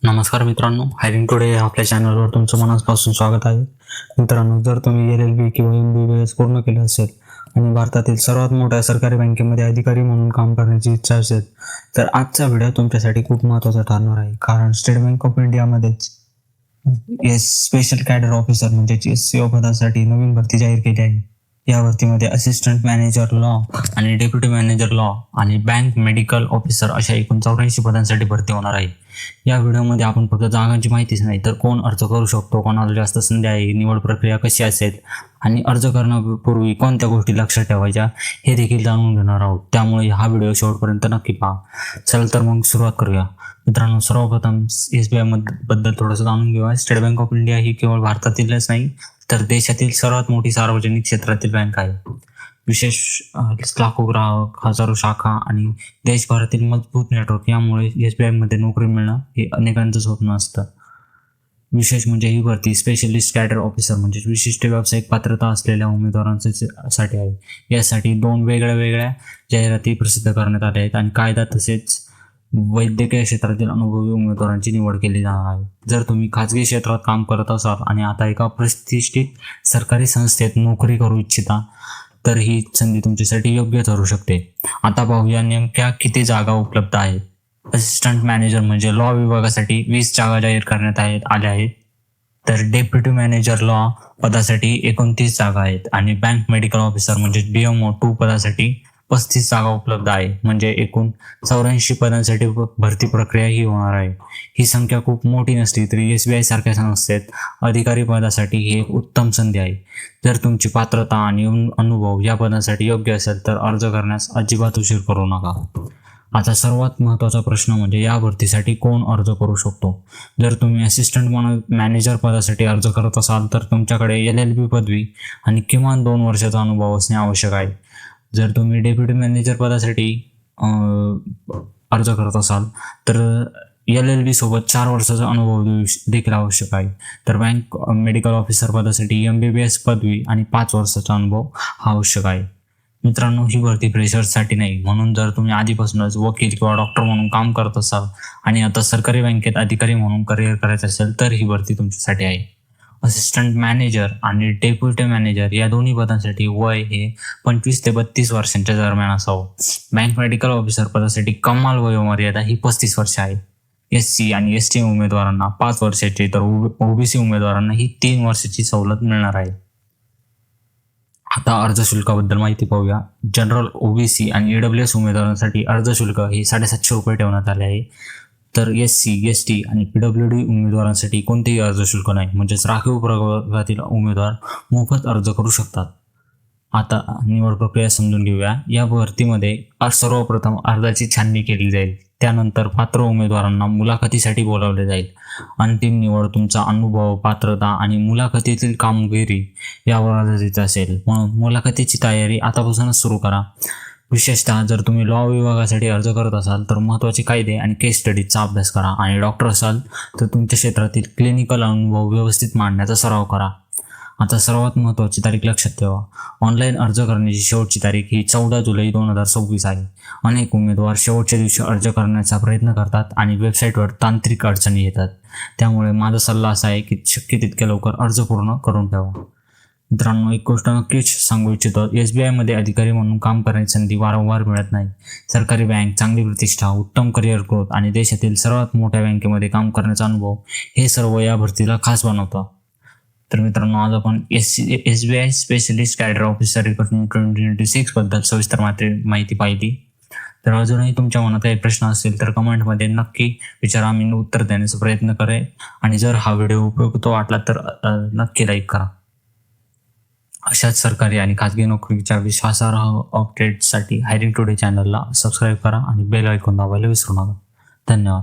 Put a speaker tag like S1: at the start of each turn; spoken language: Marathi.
S1: नमस्कार मित्रांनो, हायरिंग टुडे आपल्या चॅनलवर तुमचं मनापासून स्वागत आहे. मित्रांनो, जर तुम्ही LLB किंवा MBBS पूर्ण केले असेल आणि भारतातील सर्वात मोठ्या सरकारी बँकेमध्ये अधिकारी म्हणून काम करण्याची इच्छा असेल तर आजचा व्हिडिओ तुमच्यासाठी खूप महत्त्वाचा ठरणार आहे. कारण स्टेट बँक ऑफ इंडियामध्येच स्पेशल कॅडर ऑफिसर म्हणजे SCO पदासाठी नवीन भरती जाहीर केली आहे. या भरतीमध्ये असिस्टंट मॅनेजर लॉ आणि डेप्युटी मॅनेजर लॉ आणि बँक मेडिकल ऑफिसर अशा एकूण 84 पदांसाठी भरती होणार आहे. या व्हिडिओमध्ये आपण फक्त जागांची माहितीच नाही तर कोण अर्ज करू शकतो, कोणाला जास्त संधी आहे, निवड प्रक्रिया कशी असेल आणि अर्ज करण्यापूर्वी कोणत्या गोष्टी लक्षात ठेवायच्या हे देखील जाणून घेणार आहोत. त्यामुळे हा व्हिडिओ शेवटपर्यंत नक्की पहा. चल तर मग सुरुवात करूया. मित्रांनो, सर्वप्रथम SBI बद्दल थोडंसं जाणून घेऊया. स्टेट बँक ऑफ इंडिया ही केवळ भारतातीलच नाही तर देशातील सर्वात मोठी सार्वजनिक क्षेत्रातील बँक आहे. विशेष लाखो ग्राहक, हजारो शाखा आणि देशभरातील मजबूत नेटवर्क यामुळे SBI मध्ये नोकरी मिळणं हे अनेकांचं स्वप्न असतं. विशेष म्हणजे ही भरती स्पेशलिस्ट कॅडर ऑफिसर म्हणजे विशिष्ट व्यावसायिक पात्रता असलेल्या उमेदवारांसाठी आहे. यासाठी 2 वेगळ्या जाहिराती प्रसिद्ध करण्यात आल्या आहेत आणि कायदा तसेच वैद्यकीय क्षेत्रातील अनुभवी उमेदवारांची निवड केली जाणार आहे. जर तुम्ही खाजगी क्षेत्रात काम करत असाल आणि आता एका प्रतिष्ठित सरकारी संस्थेत नोकरी करू इच्छिता तर ही संधी तुमच्यासाठी योग्य ठरू शकते. आता पाहूया नेमक्या किती जागा उपलब्ध आहेत. असिस्टंट मॅनेजर म्हणजे लॉ विभागासाठी 20 जागा जाहीर करण्यात आल्या आहेत. तर डेप्युटी मॅनेजर लॉ पदासाठी 29 जागा आहेत आणि बँक मेडिकल ऑफिसर म्हणजे DMO 2 पदासाठी 35 जागा उपलब्ध आहे. म्हणजे एकूण 84 पदांसाठी भरती प्रक्रिया ही होणार आहे. ही संख्या खूप मोठी नसली तरी SBI सारख्या संस्थेत अधिकारी पदासाठी ही एक उत्तम संधी आहे. जर तुमची पात्रता आणि अनुभव या पदासाठी योग्य असेल तर अर्ज करण्यास अजिबात उशीर करू नका. आता सर्वात महत्त्वाचा प्रश्न म्हणजे या भरतीसाठी कोण अर्ज करू शकतो. जर तुम्ही असिस्टंट मॅनेजर पदासाठी अर्ज करत असाल तर तुमच्याकडे LLB पदवी आणि किमान 2 वर्षाचा अनुभव असणे आवश्यक आहे. जर तुम्ही डेप्युटी मॅनेजर पदासाठी अर्ज करत असाल तर LLB सोबत 4 वर्षाचा अनुभव देखील आवश्यक आहे. तर बँक मेडिकल ऑफिसर पदासाठी MBBS पदवी आणि 5 वर्षाचा अनुभव हा आवश्यक आहे. मित्रांनो, ही भरती फ्रेशर्ससाठी नाही, म्हणून जर तुम्ही आधीपासूनच वकील किंवा डॉक्टर म्हणून काम करत असाल आणि आता सरकारी बँकेत अधिकारी म्हणून करिअर करायचं असेल तर ही भरती तुमच्यासाठी आहे. असिस्टंट मॅनेजर आणि डेप्युटी मॅनेजर या दोन्ही पदांसाठी वय हे 25 ते 32 वर्षांच्या दरम्यान असावं. बँक मेडिकल ऑफिसर पदासाठी कमाल वयोमर्यादा ही 35 वर्ष आहे. SC आणि ST उमेदवारांना 5 वर्षाची तर OBC उमेदवारांना ही 3 वर्षाची सवलत मिळणार आहे. आता अर्ज शुल्काबद्दल माहिती पाहूया. जनरल, OBC आणि EWS उमेदवारांसाठी अर्ज शुल्क हे 750 रुपये ठेवण्यात आले आहे. तर SC, ST आणि PWD उमेदवारांसाठी कोणतेही अर्ज शुल्क नाही, म्हणजेच राखीव प्रवर्गातील उमेदवार मोफत अर्ज करू शकतात. आता निवड प्रक्रिया समजून घेऊया. या भरतीमध्ये सर्वप्रथम अर्जाची छाननी केली जाईल. त्यानंतर पात्र उमेदवारांना मुलाखतीसाठी बोलावले जाईल. अंतिम निवड तुमचा अनुभव, पात्रता आणि मुलाखतीतील कामगिरी यावर आधारित असेल. म्हणून मुलाखतीची तयारी आतापासूनच सुरू करा. विशेषतः जर तुम्ही लॉ विभागासाठी अर्ज करत असाल तर महत्त्वाचे कायदे आणि केस स्टडीजचा अभ्यास करा आणि डॉक्टर असाल तर तुमच्या क्षेत्रातील क्लिनिकल अनुभव व्यवस्थित मांडण्याचा सराव करा. आता सर्वात महत्त्वाची तारीख लक्षात ठेवा. ऑनलाईन अर्ज करण्याची शेवटची तारीख ही 14 जुलै 2026 आहे. अनेक उमेदवार शेवटच्या दिवशी अर्ज करण्याचा प्रयत्न करतात आणि वेबसाईटवर तांत्रिक अडचणी येतात. त्यामुळे माझा सल्ला असा आहे की शक्य तितक्या लवकर अर्ज पूर्ण करून ठेवा. मित्रांनो, एक गोष्ट नक्कीच सांगू इच्छितो. SBI मध्ये अधिकारी म्हणून काम करण्याची संधी वारंवार मिळत नाही. सरकारी बँक, चांगली प्रतिष्ठा, उत्तम करिअर ग्रोथ आणि देशातील सर्वात मोठ्या बँकेमध्ये काम करण्याचा अनुभव हे सर्व या भरतीला खास बनवतं. तर मित्रांनो, आज आपण SBI स्पेशलिस्ट कॅडर ऑफिसर 2026 बद्दल सविस्तर माहिती पाहिली. तर अजूनही तुमच्या मनात काही प्रश्न असतील तर कमेंटमध्ये नक्की विचारा, मी उत्तर देण्याचा प्रयत्न करेन. आणि जर हा व्हिडिओ उपयुक्त वाटला तर नक्की लाईक करा. अशाच सरकारी आणि खाजगी नोकरीच्या विश्वासार्ह अपडेट्ससाठी हायरिंग टुडे चॅनलला सबस्क्राईब करा आणि बेल आयकॉन दाबायला विसरू नका. धन्यवाद.